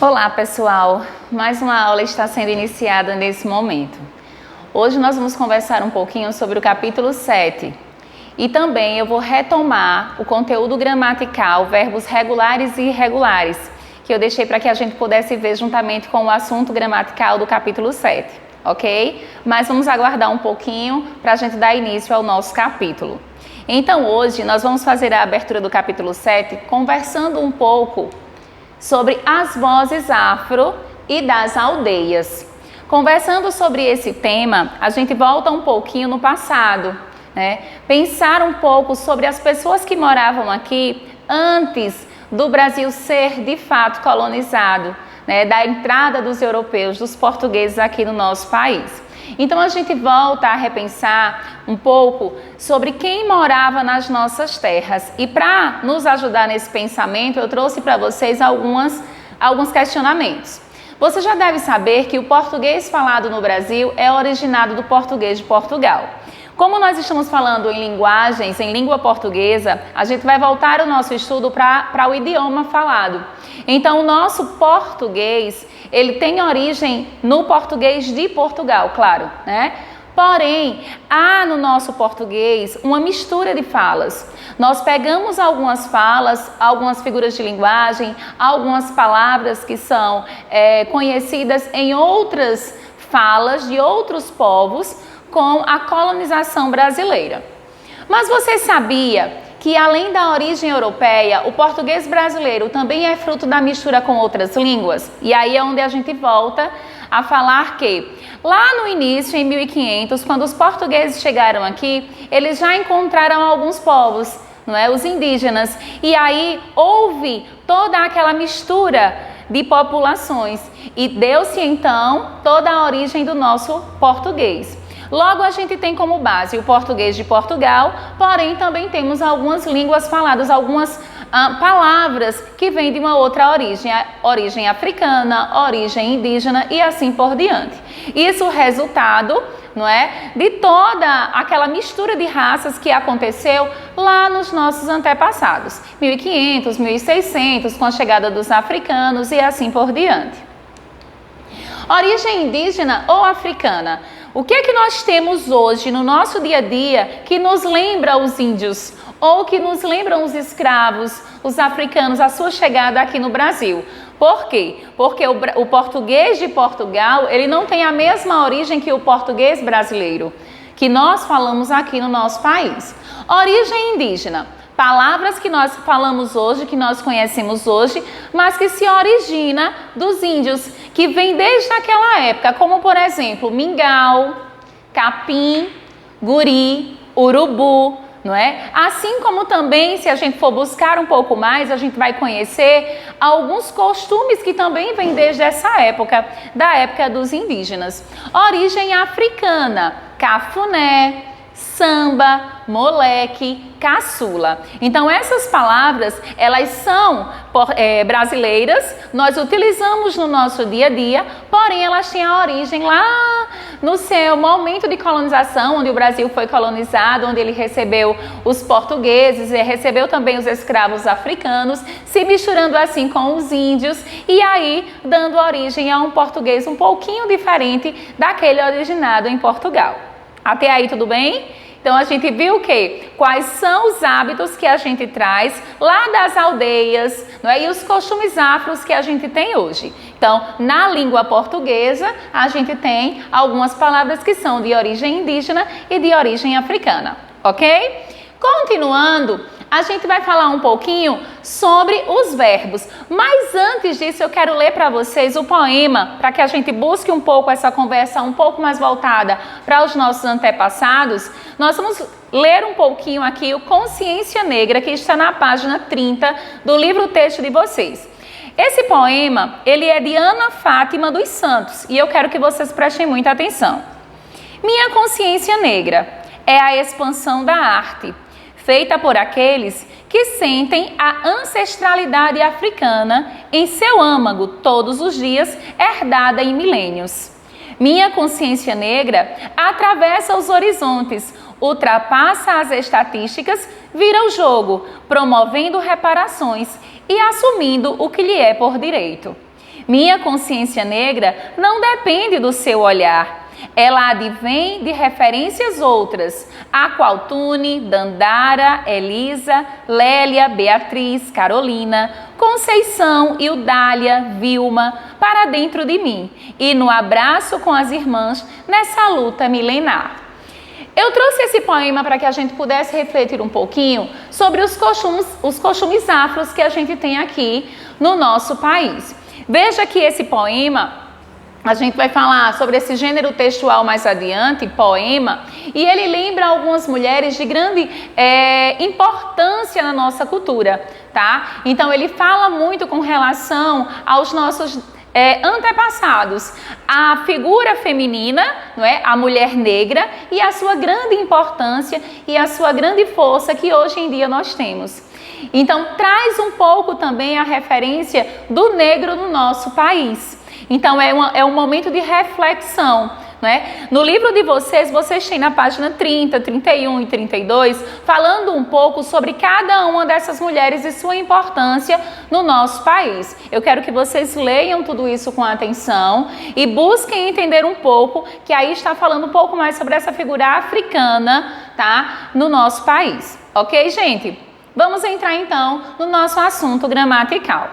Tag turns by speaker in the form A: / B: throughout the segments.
A: Olá pessoal, mais uma aula está sendo iniciada nesse momento. Hoje nós vamos conversar um pouquinho sobre o capítulo 7 e também eu vou retomar o conteúdo gramatical, verbos regulares e irregulares, que eu deixei para que a gente pudesse ver juntamente com o assunto gramatical do capítulo 7, ok? Mas vamos aguardar um pouquinho para a gente dar início ao nosso capítulo. Então hoje nós vamos fazer a abertura do capítulo 7 conversando um pouco sobre as vozes afro e das aldeias. Conversando sobre esse tema, a gente volta um pouquinho no passado, né? Pensar um pouco sobre as pessoas que moravam aqui antes do Brasil ser de fato colonizado, né? Da entrada dos europeus, dos portugueses aqui no nosso país. Então a gente volta a repensar um pouco sobre quem morava nas nossas terras. E para nos ajudar nesse pensamento, eu trouxe para vocês alguns questionamentos. Você já deve saber que o português falado no Brasil é originado do português de Portugal. Como nós estamos falando em linguagens, em língua portuguesa, a gente vai voltar o nosso estudo para o idioma falado. Então, o nosso português, ele tem origem no português de Portugal, claro, né? Porém, há no nosso português uma mistura de falas. Nós pegamos algumas falas, algumas figuras de linguagem, algumas palavras que são conhecidas em outras falas de outros povos, com a colonização brasileira. Mas você sabia que além da origem europeia, o português brasileiro também é fruto da mistura com outras línguas? E aí é onde a gente volta a falar que lá no início, em 1500, quando os portugueses chegaram aqui, eles já encontraram alguns povos, não é? Os indígenas. E aí houve toda aquela mistura de populações e deu-se então toda a origem do nosso português. Logo, a gente tem como base o português de Portugal, porém também temos algumas línguas faladas, algumas palavras que vêm de uma outra origem africana, origem indígena e assim por diante. Isso é resultado, não é, de toda aquela mistura de raças que aconteceu lá nos nossos antepassados, 1500, 1600, com a chegada dos africanos e assim por diante. Origem indígena ou africana? O que é que nós temos hoje no nosso dia a dia que nos lembra os índios ou que nos lembram os escravos, os africanos, a sua chegada aqui no Brasil? Por quê? Porque o português de Portugal, ele não tem a mesma origem que o português brasileiro, que nós falamos aqui no nosso país. Origem indígena. Palavras que nós falamos hoje, que nós conhecemos hoje, mas que se origina dos índios, que vem desde aquela época, como por exemplo, mingau, capim, guri, urubu, não é? Assim como também, se a gente for buscar um pouco mais, a gente vai conhecer alguns costumes que também vêm desde essa época, da época dos indígenas. Origem africana, cafuné, samba, moleque, caçula. Então essas palavras, elas são brasileiras, nós utilizamos no nosso dia a dia, porém elas têm a origem lá no seu momento de colonização, onde o Brasil foi colonizado, onde ele recebeu os portugueses e recebeu também os escravos africanos, se misturando assim com os índios e aí dando origem a um português um pouquinho diferente daquele originado em Portugal. Até aí tudo bem? Então a gente viu que quais são os hábitos que a gente traz lá das aldeias, não é? E os costumes afros que a gente tem hoje. Então, na língua portuguesa, a gente tem algumas palavras que são de origem indígena e de origem africana, ok? Continuando, a gente vai falar um pouquinho sobre os verbos. Mas antes disso, eu quero ler para vocês o poema, para que a gente busque um pouco essa conversa um pouco mais voltada para os nossos antepassados. Nós vamos ler um pouquinho aqui o Consciência Negra, que está na página 30 do livro-texto de vocês. Esse poema, ele é de Ana Fátima dos Santos, e eu quero que vocês prestem muita atenção. Minha consciência negra é a expansão da arte, feita por aqueles que sentem a ancestralidade africana em seu âmago todos os dias, herdada em milênios. Minha consciência negra atravessa os horizontes, ultrapassa as estatísticas, vira o jogo, promovendo reparações e assumindo o que lhe é por direito. Minha consciência negra não depende do seu olhar. Ela advém de referências outras, Aqualtune, Dandara, Elisa, Lélia, Beatriz, Carolina, Conceição, Hildália, Vilma, para dentro de mim e no abraço com as irmãs nessa luta milenar. Eu trouxe esse poema para que a gente pudesse refletir um pouquinho sobre os costumes afros que a gente tem aqui no nosso país. Veja que esse poema, a gente vai falar sobre esse gênero textual mais adiante, poema, e ele lembra algumas mulheres de grande importância na nossa cultura, tá? Então ele fala muito com relação aos nossos antepassados, a figura feminina, não é? A mulher negra e a sua grande importância e a sua grande força que hoje em dia nós temos. Então traz um pouco também a referência do negro no nosso país. Então é um momento de reflexão, né? No livro de vocês têm na página 30, 31 e 32, falando um pouco sobre cada uma dessas mulheres e sua importância no nosso país. Eu quero que vocês leiam tudo isso com atenção e busquem entender um pouco, que aí está falando um pouco mais sobre essa figura africana, tá? No nosso país. Ok, gente? Vamos entrar então no nosso assunto gramatical.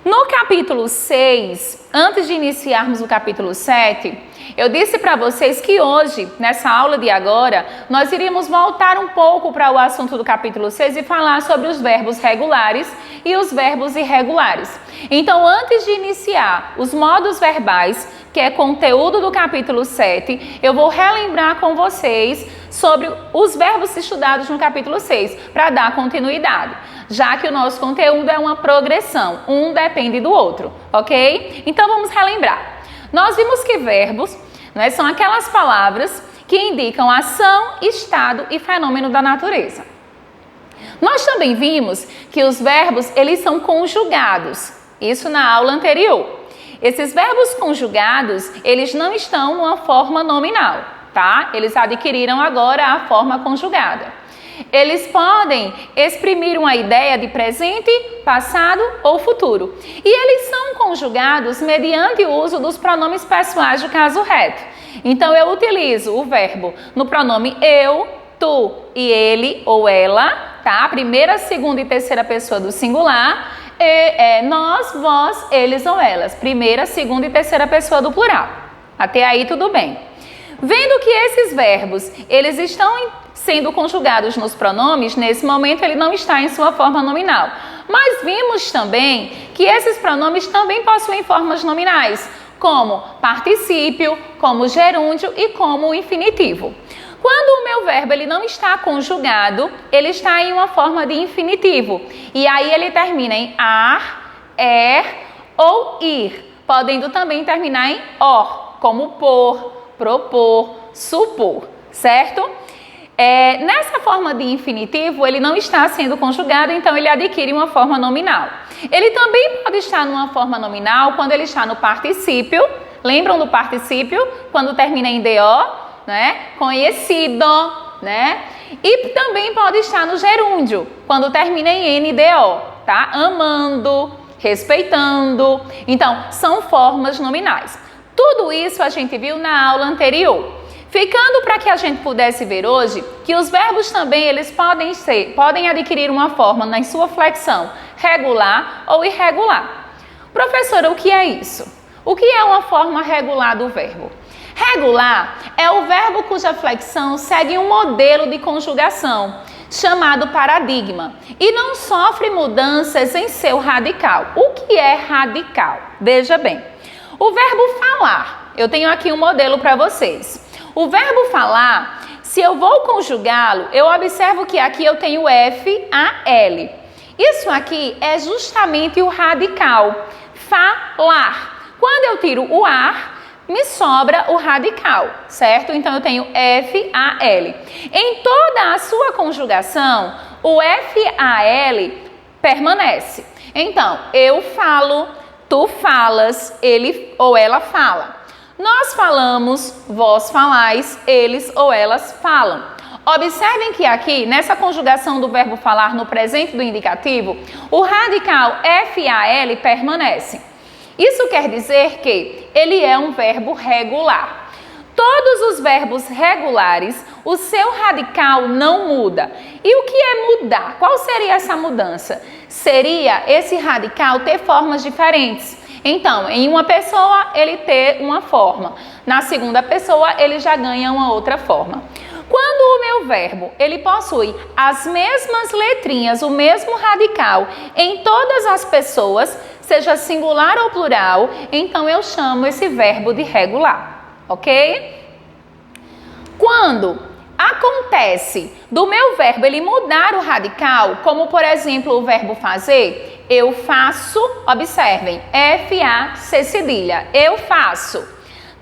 A: No capítulo 6, antes de iniciarmos o capítulo 7, eu disse para vocês que hoje, nessa aula de agora, nós iríamos voltar um pouco para o assunto do capítulo 6 e falar sobre os verbos regulares e os verbos irregulares. Então, antes de iniciar os modos verbais, que é conteúdo do capítulo 7, eu vou relembrar com vocês sobre os verbos estudados no capítulo 6, para dar continuidade, já que o nosso conteúdo é uma progressão, um depende do outro, ok? Então vamos relembrar. Nós vimos que verbos, né, são aquelas palavras que indicam ação, estado e fenômeno da natureza. Nós também vimos que os verbos, eles são conjugados, isso na aula anterior. Esses verbos conjugados, eles não estão numa forma nominal, tá? Eles adquiriram agora a forma conjugada. Eles podem exprimir uma ideia de presente, passado ou futuro. E eles são conjugados mediante o uso dos pronomes pessoais do caso reto. Então, eu utilizo o verbo no pronome eu, tu e ele ou ela, tá? Primeira, segunda e terceira pessoa do singular. Nós, vós, eles ou elas. Primeira, segunda e terceira pessoa do plural. Até aí tudo bem. Vendo que esses verbos, eles estão sendo conjugados nos pronomes, nesse momento ele não está em sua forma nominal. Mas vimos também que esses pronomes também possuem formas nominais, como particípio, como gerúndio e como infinitivo. Quando o meu verbo ele não está conjugado, ele está em uma forma de infinitivo. E aí ele termina em ar, ou ir, podendo também terminar em or, como por, propor, supor, certo? Nessa forma de infinitivo, ele não está sendo conjugado, então ele adquire uma forma nominal. Ele também pode estar numa forma nominal quando ele está no particípio. Lembram do particípio? Quando termina em do, né? Conhecido, né? E também pode estar no gerúndio, quando termina em NDO, tá? Amando, respeitando. Então, são formas nominais. Tudo isso a gente viu na aula anterior. Ficando para que a gente pudesse ver hoje que os verbos também eles podem adquirir uma forma na sua flexão regular ou irregular. Professora, o que é isso? O que é uma forma regular do verbo? Regular é o verbo cuja flexão segue um modelo de conjugação, chamado paradigma, e não sofre mudanças em seu radical. O que é radical? Veja bem, o verbo falar, eu tenho aqui um modelo para vocês. O verbo falar, se eu vou conjugá-lo, eu observo que aqui eu tenho F-A-L. Isso aqui é justamente o radical, falar. Quando eu tiro o ar, me sobra o radical, certo? Então, eu tenho F-A-L. Em toda a sua conjugação, o F-A-L permanece. Então, eu falo, tu falas, ele ou ela fala. Nós falamos, vós falais, eles ou elas falam. Observem que aqui, nessa conjugação do verbo falar no presente do indicativo, o radical FAL permanece. Isso quer dizer que ele é um verbo regular. Todos os verbos regulares, o seu radical não muda. E o que é mudar? Qual seria essa mudança? Seria esse radical ter formas diferentes. Então, em uma pessoa, ele ter uma forma. Na segunda pessoa, ele já ganha uma outra forma. Quando o meu verbo, ele possui as mesmas letrinhas, o mesmo radical em todas as pessoas, seja singular ou plural, então eu chamo esse verbo de regular, ok? Quando acontece do meu verbo ele mudar o radical, como por exemplo o verbo fazer, eu faço, observem, F-A-C cedilha, eu faço.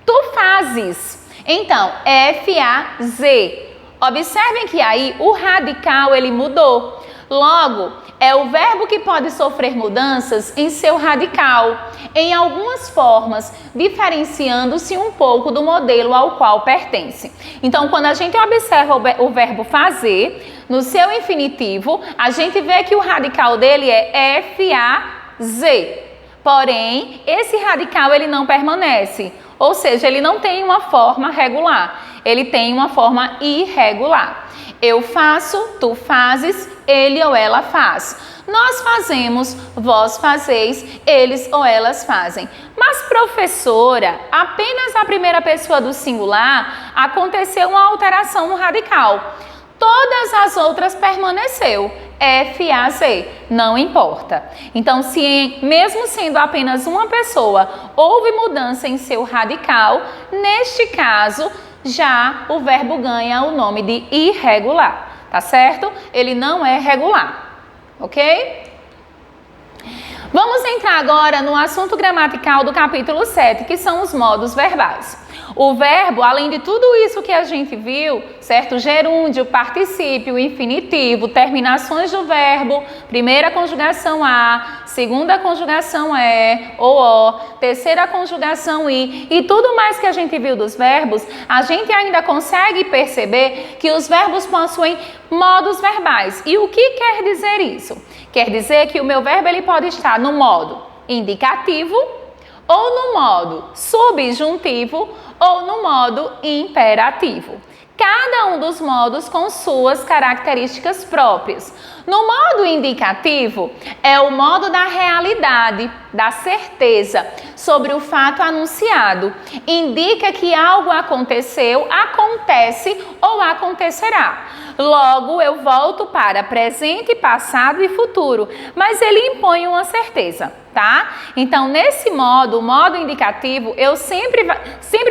A: Tu fazes, então F-A-Z. Observem que aí o radical ele mudou. Logo, é o verbo que pode sofrer mudanças em seu radical, em algumas formas, diferenciando-se um pouco do modelo ao qual pertence. Então, quando a gente observa o verbo fazer, no seu infinitivo, a gente vê que o radical dele é F-A-Z. Porém, esse radical ele não permanece, ou seja, ele não tem uma forma regular, ele tem uma forma irregular. Eu faço, tu fazes, ele ou ela faz. Nós fazemos, vós fazeis, eles ou elas fazem. Mas, professora, apenas a primeira pessoa do singular aconteceu uma alteração no radical. Todas as outras permaneceu. F-A-Z, não importa. Então, se mesmo sendo apenas uma pessoa, houve mudança em seu radical, neste caso, já o verbo ganha o nome de irregular, tá certo? Ele não é regular, ok? Vamos entrar agora no assunto gramatical do capítulo 7, que são os modos verbais. O verbo, além de tudo isso que a gente viu, certo? Gerúndio, particípio, infinitivo, terminações do verbo, primeira conjugação a, segunda conjugação ou o, terceira conjugação e tudo mais que a gente viu dos verbos, a gente ainda consegue perceber que os verbos possuem modos verbais. E o que quer dizer isso? Quer dizer que o meu verbo ele pode estar no modo indicativo, ou no modo subjuntivo, ou no modo imperativo. Cada um dos modos com suas características próprias. No modo indicativo, é o modo da realidade, da certeza sobre o fato anunciado. Indica que algo aconteceu, acontece ou acontecerá. Logo, eu volto para presente, passado e futuro, mas ele impõe uma certeza, tá? Então, nesse modo, o modo indicativo, eu sempre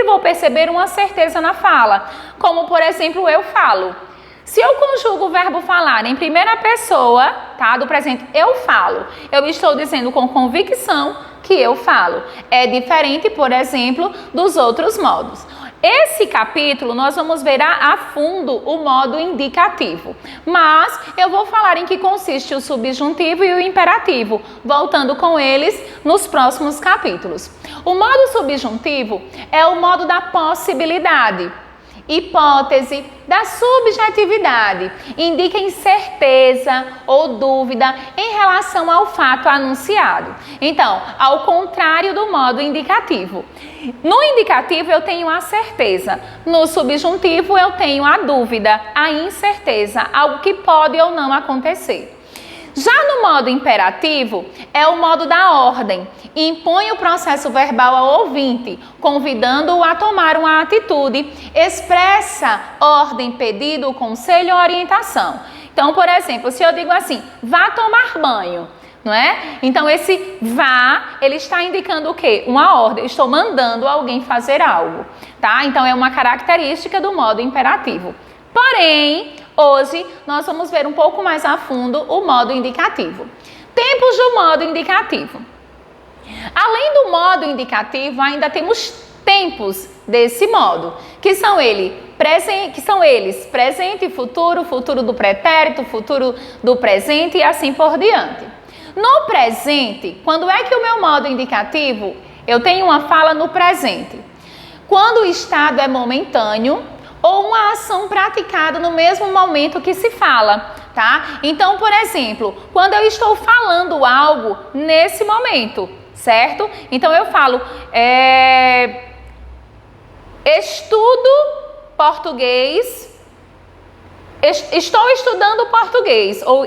A: vou perceber uma certeza na fala, como, por exemplo, eu falo. Se eu conjugo o verbo falar em primeira pessoa, tá, do presente, eu falo, eu estou dizendo com convicção que eu falo. É diferente, por exemplo, dos outros modos. Esse capítulo nós vamos ver a fundo o modo indicativo, mas eu vou falar em que consiste o subjuntivo e o imperativo, voltando com eles nos próximos capítulos. O modo subjuntivo é o modo da possibilidade, hipótese, da subjetividade, indica incerteza ou dúvida em relação ao fato anunciado. Então, ao contrário do modo indicativo. No indicativo eu tenho a certeza, no subjuntivo eu tenho a dúvida, a incerteza, algo que pode ou não acontecer. Já no modo imperativo, é o modo da ordem. Impõe o processo verbal ao ouvinte, convidando-o a tomar uma atitude, expressa ordem, pedido, conselho ou orientação. Então, por exemplo, se eu digo assim, vá tomar banho, não é? Então, esse vá, ele está indicando o quê? Uma ordem, eu estou mandando alguém fazer algo, tá? Então, é uma característica do modo imperativo. Porém, hoje nós vamos ver um pouco mais a fundo o modo indicativo. Tempos do modo indicativo. Além do modo indicativo, ainda temos tempos desse modo, que são eles presente e futuro, futuro do pretérito, futuro do presente e assim por diante. No presente, quando é que o meu modo indicativo, eu tenho uma fala no presente? Quando o estado é momentâneo, ou uma ação praticada no mesmo momento que se fala, tá? Então, por exemplo, quando eu estou falando algo nesse momento, certo? Então eu falo, estudo português, estou estudando português, ou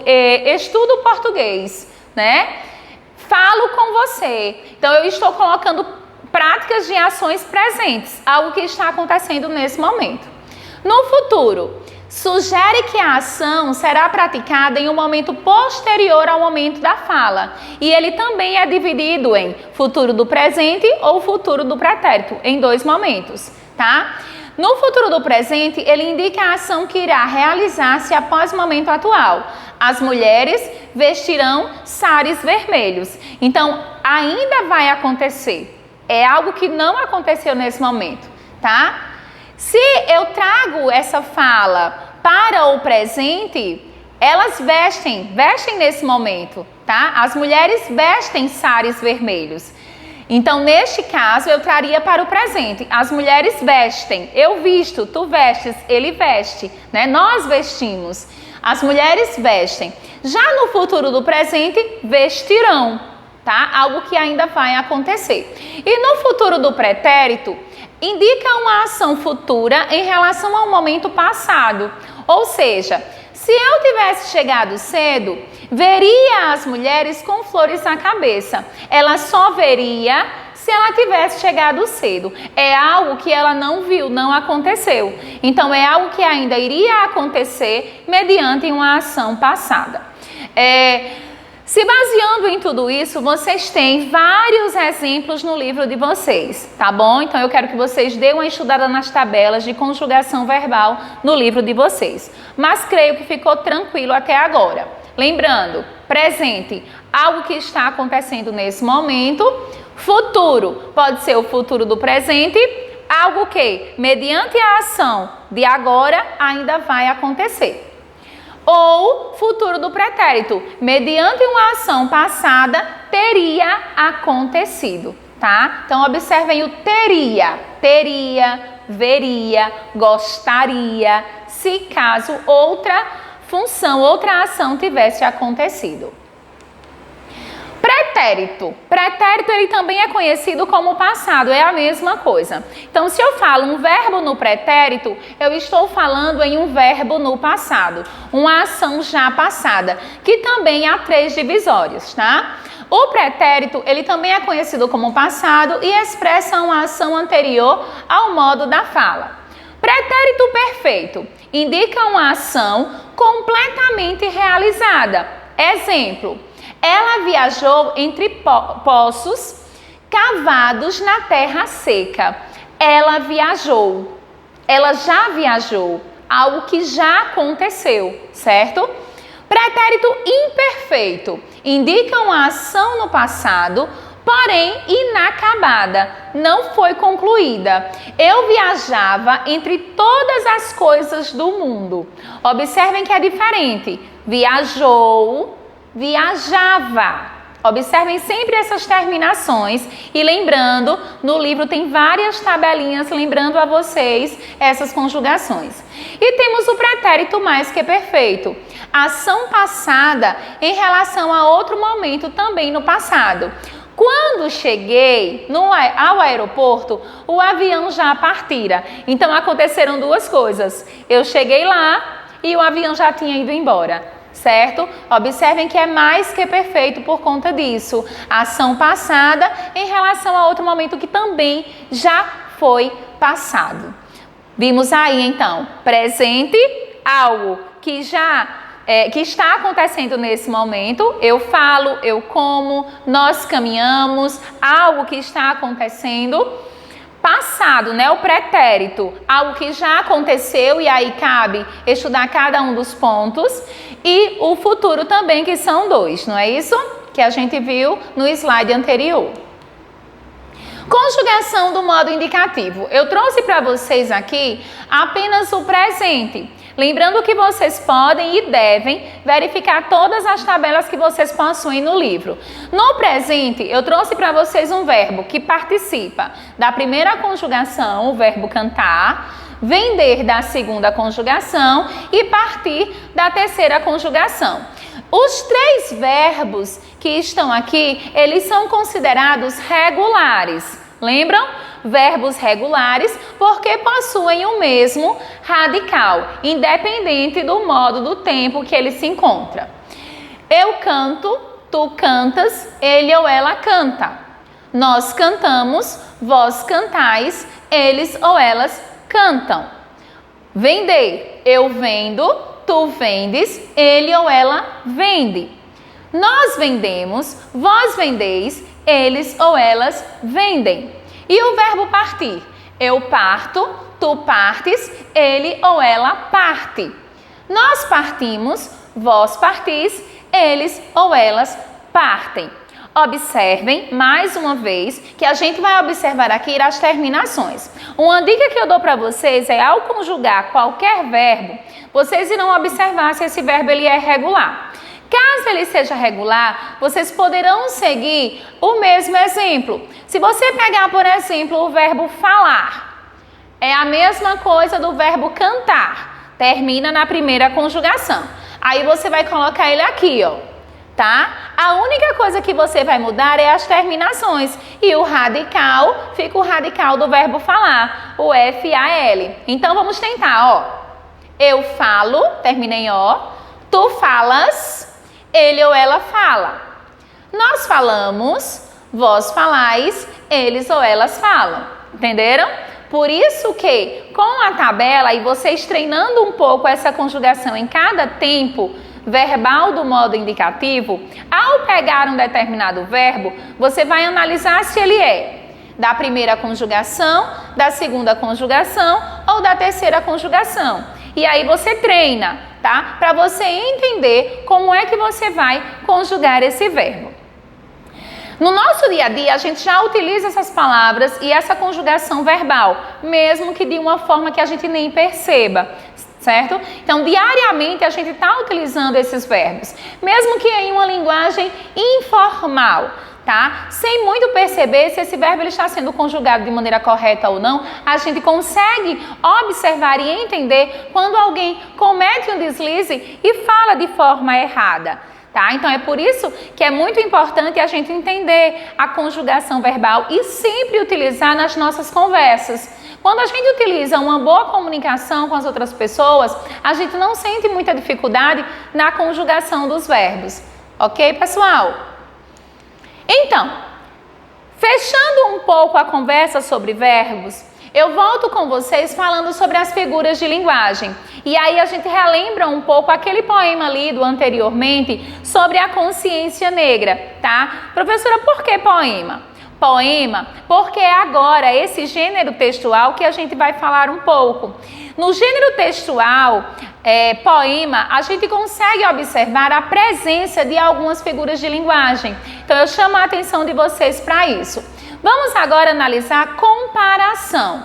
A: estudo português, né? Falo com você. Então eu estou colocando práticas de ações presentes, algo que está acontecendo nesse momento. No futuro, sugere que a ação será praticada em um momento posterior ao momento da fala. E ele também é dividido em futuro do presente ou futuro do pretérito, em 2 momentos, tá? No futuro do presente, ele indica a ação que irá realizar-se após o momento atual. As mulheres vestirão sares vermelhos. Então, ainda vai acontecer. É algo que não aconteceu nesse momento, tá? Se eu trago essa fala para o presente, elas vestem nesse momento, tá? As mulheres vestem sares vermelhos. Então, neste caso, eu traria para o presente. As mulheres vestem, eu visto, tu vestes, ele veste, né? Nós vestimos. As mulheres vestem. Já no futuro do presente, vestirão, tá? Algo que ainda vai acontecer. E no futuro do pretérito, indica uma ação futura em relação ao momento passado. Ou seja, se eu tivesse chegado cedo, veria as mulheres com flores na cabeça. Ela só veria se ela tivesse chegado cedo. É algo que ela não viu, não aconteceu. Então, é algo que ainda iria acontecer mediante uma ação passada. Se baseando em tudo isso, vocês têm vários exemplos no livro de vocês, tá bom? Então eu quero que vocês dêem uma estudada nas tabelas de conjugação verbal no livro de vocês. Mas creio que ficou tranquilo até agora. Lembrando, presente, algo que está acontecendo nesse momento. Futuro, pode ser o futuro do presente, algo que, mediante a ação de agora, ainda vai acontecer. Ou futuro do pretérito, mediante uma ação passada, teria acontecido, tá? Então, observem o teria, veria, gostaria, se caso outra função, outra ação tivesse acontecido. Pretérito, ele também é conhecido como passado, é a mesma coisa. Então, se eu falo um verbo no pretérito, eu estou falando em um verbo no passado, uma ação já passada, que também há 3 divisórios, tá? O pretérito, ele também é conhecido como passado e expressa uma ação anterior ao modo da fala. Pretérito perfeito indica uma ação completamente realizada. Exemplo: ela viajou entre poços cavados na terra seca. Ela viajou. Ela já viajou. Algo que já aconteceu, certo? Pretérito imperfeito indica uma ação no passado, porém inacabada, não foi concluída. Eu viajava entre todas as coisas do mundo. Observem que é diferente. Viajou, viajava. Observem sempre essas terminações e lembrando, no livro tem várias tabelinhas lembrando a vocês essas conjugações. E temos o pretérito mais que perfeito, ação passada em relação a outro momento também no passado. Quando cheguei ao aeroporto, o avião já partira. Então aconteceram 2 coisas. Eu cheguei lá e o avião já tinha ido embora. Certo? Observem que é mais que perfeito por conta disso. Ação passada em relação a outro momento que também já foi passado. Vimos aí então, presente, algo que que está acontecendo nesse momento. Eu falo, eu como, nós caminhamos, algo que está acontecendo. Passado, né? O pretérito, algo que já aconteceu e aí cabe estudar cada um dos pontos. E o futuro também, que são 2, não é isso? Que a gente viu no slide anterior. Conjugação do modo indicativo. Eu trouxe para vocês aqui apenas o presente. Lembrando que vocês podem e devem verificar todas as tabelas que vocês possuem no livro. No presente, eu trouxe para vocês um verbo que participa da primeira conjugação, o verbo cantar, vender da segunda conjugação e partir da terceira conjugação. Os 3 verbos que estão aqui, eles são considerados regulares. Lembram? Verbos regulares porque possuem o mesmo radical, independente do modo do tempo que ele se encontra. Eu canto, tu cantas, ele ou ela canta. Nós cantamos, vós cantais, eles ou elas cantam. Vender, eu vendo, tu vendes, ele ou ela vende. Nós vendemos, vós vendeis, eles ou elas vendem. E o verbo partir? Eu parto, tu partes, ele ou ela parte. Nós partimos, vós partis, eles ou elas partem. Observem, mais uma vez, que a gente vai observar aqui as terminações. Uma dica que eu dou para vocês é, ao conjugar qualquer verbo, vocês irão observar se esse verbo ele é regular. Caso ele seja regular, vocês poderão seguir o mesmo exemplo. Se você pegar, por exemplo, o verbo falar, é a mesma coisa do verbo cantar, termina na primeira conjugação. Aí você vai colocar ele aqui, ó, tá? A única coisa que você vai mudar é as terminações. E o radical, fica o radical do verbo falar, o F-A-L. Então vamos tentar, ó. Eu falo, termina em O. Tu falas, ele ou ela fala. Nós falamos, vós falais, eles ou elas falam. Entenderam? Por isso que, com a tabela e vocês treinando um pouco essa conjugação em cada tempo verbal do modo indicativo, ao pegar um determinado verbo, você vai analisar se ele é da primeira conjugação, da segunda conjugação ou da terceira conjugação. E aí você treina, tá? Para você entender como é que você vai conjugar esse verbo. No nosso dia a dia, a gente já utiliza essas palavras e essa conjugação verbal, mesmo que de uma forma que a gente nem perceba, certo? Então, diariamente, a gente está utilizando esses verbos, mesmo que em uma linguagem informal, tá? Sem muito perceber se esse verbo ele está sendo conjugado de maneira correta ou não, a gente consegue observar e entender quando alguém comete um deslize e fala de forma errada. Tá? Então é por isso que é muito importante a gente entender a conjugação verbal e sempre utilizar nas nossas conversas. Quando a gente utiliza uma boa comunicação com as outras pessoas, a gente não sente muita dificuldade na conjugação dos verbos. Ok, pessoal? Então, fechando um pouco a conversa sobre verbos, eu volto com vocês falando sobre as figuras de linguagem. E aí a gente relembra um pouco aquele poema lido anteriormente sobre a consciência negra, tá? Professora, por que poema? Poema porque é agora esse gênero textual que a gente vai falar um pouco. No gênero textual, poema, a gente consegue observar a presença de algumas figuras de linguagem. Então eu chamo a atenção de vocês para isso. Vamos agora analisar comparação.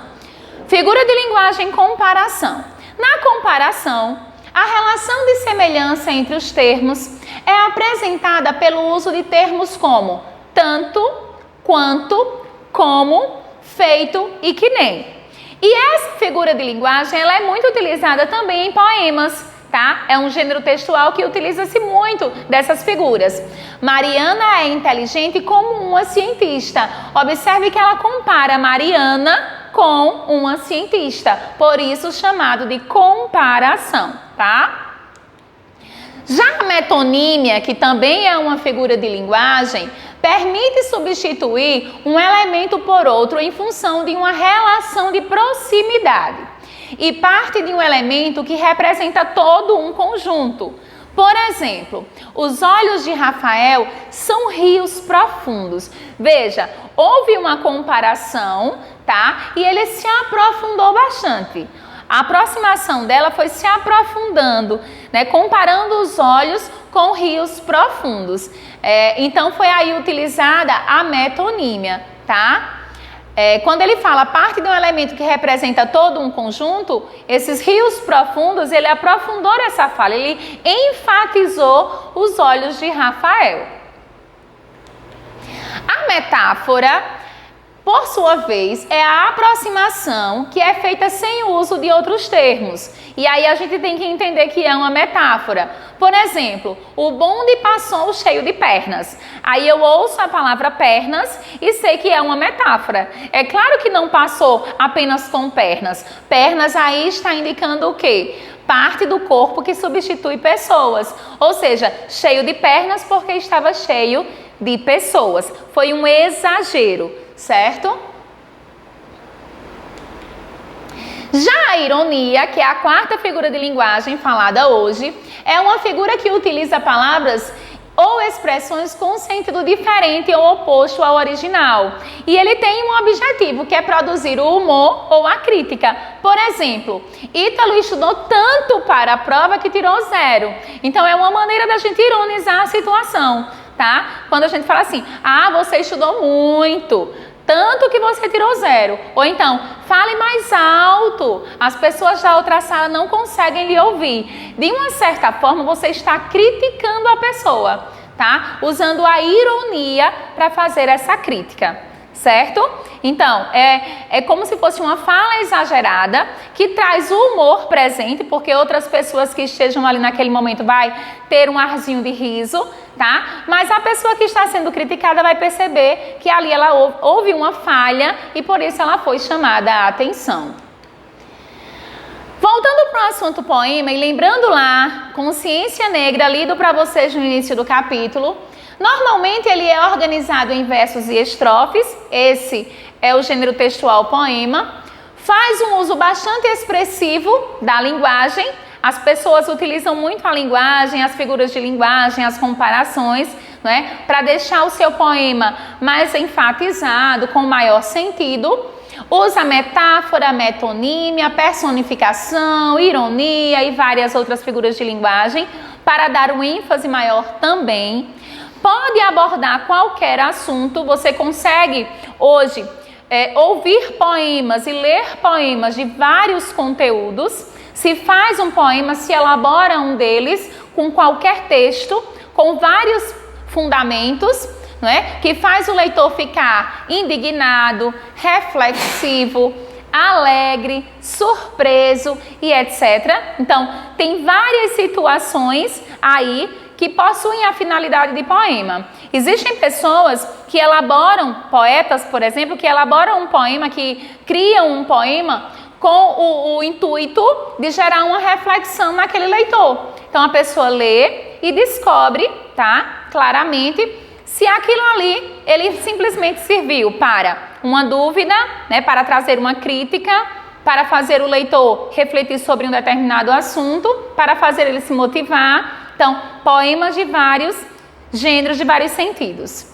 A: Figura de linguagem comparação. Na comparação, a relação de semelhança entre os termos é apresentada pelo uso de termos como tanto, quanto, como, feito e que nem. E essa figura de linguagem ela é muito utilizada também em poemas. Tá? É um gênero textual que utiliza-se muito dessas figuras. Mariana é inteligente como uma cientista. Observe que ela compara Mariana com uma cientista, por isso chamado de comparação, tá? Já a metonímia, que também é uma figura de linguagem, permite substituir um elemento por outro em função de uma relação de proximidade e parte de um elemento que representa todo um conjunto. Por exemplo, os olhos de Rafael são rios profundos. Veja, houve uma comparação, tá? E ele se aprofundou bastante. A aproximação dela foi se aprofundando, né? Comparando os olhos com rios profundos. Então foi aí utilizada a metonímia, tá? Quando ele fala parte de um elemento que representa todo um conjunto, esses rios profundos, ele aprofundou essa fala, ele enfatizou os olhos de Rafael. A metáfora, por sua vez, é a aproximação que é feita sem o uso de outros termos. E aí a gente tem que entender que é uma metáfora. Por exemplo, o bonde passou cheio de pernas. Aí eu ouço a palavra pernas e sei que é uma metáfora. É claro que não passou apenas com pernas. Pernas aí está indicando o quê? Parte do corpo que substitui pessoas. Ou seja, cheio de pernas porque estava cheio de pessoas. Foi um exagero, certo? Já a ironia, que é a quarta figura de linguagem falada hoje, é uma figura que utiliza palavras ou expressões com sentido diferente ou oposto ao original. E ele tem um objetivo, que é produzir o humor ou a crítica. Por exemplo, Ítalo estudou tanto para a prova que tirou 0. Então é uma maneira da gente ironizar a situação, tá? Quando a gente fala assim, você estudou muito, tanto que você tirou 0. Ou então, fale mais alto, as pessoas da outra sala não conseguem lhe ouvir. De uma certa forma, você está criticando a pessoa, tá? Usando a ironia para fazer essa crítica, certo? Então, é como se fosse uma fala exagerada que traz o humor presente, porque outras pessoas que estejam ali naquele momento vai ter um arzinho de riso, tá? Mas a pessoa que está sendo criticada vai perceber que ali ela houve uma falha e por isso ela foi chamada a atenção. Voltando para o assunto poema e lembrando lá, Consciência Negra, lido para vocês no início do capítulo, normalmente ele é organizado em versos e estrofes, esse é o gênero textual poema, faz um uso bastante expressivo da linguagem. As pessoas utilizam muito a linguagem, as figuras de linguagem, as comparações, né, para deixar o seu poema mais enfatizado, com maior sentido. Usa metáfora, metonímia, personificação, ironia e várias outras figuras de linguagem para dar um ênfase maior também. Pode abordar qualquer assunto, você consegue hoje ouvir poemas e ler poemas de vários conteúdos. Se faz um poema, se elabora um deles com qualquer texto, com vários fundamentos, não é? Que faz o leitor ficar indignado, reflexivo, alegre, surpreso e etc. Então, tem várias situações aí que possuem a finalidade de poema. Existem pessoas que elaboram, poetas, por exemplo, que elaboram um poema, que criam um poema com o intuito de gerar uma reflexão naquele leitor. Então a pessoa lê e descobre, tá, claramente, se aquilo ali, ele simplesmente serviu para uma dúvida, né, para trazer uma crítica, para fazer o leitor refletir sobre um determinado assunto, para fazer ele se motivar. Então, poemas de vários gêneros, de vários sentidos.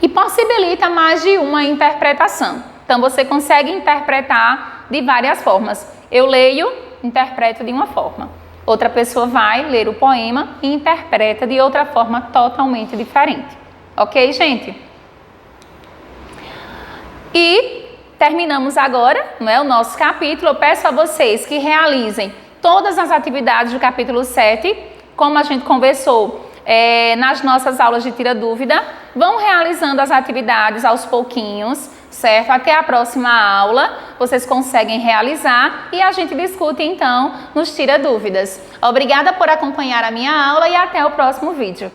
A: E possibilita mais de uma interpretação. Então, você consegue interpretar de várias formas. Eu leio, interpreto de uma forma. Outra pessoa vai ler o poema e interpreta de outra forma totalmente diferente. Ok, gente? E terminamos agora, não é, o nosso capítulo. Eu peço a vocês que realizem todas as atividades do capítulo 7, como a gente conversou nas nossas aulas de Tira Dúvida. Vão realizando as atividades aos pouquinhos, certo? Até a próxima aula vocês conseguem realizar e a gente discute então nos Tira Dúvidas. Obrigada por acompanhar a minha aula e até o próximo vídeo.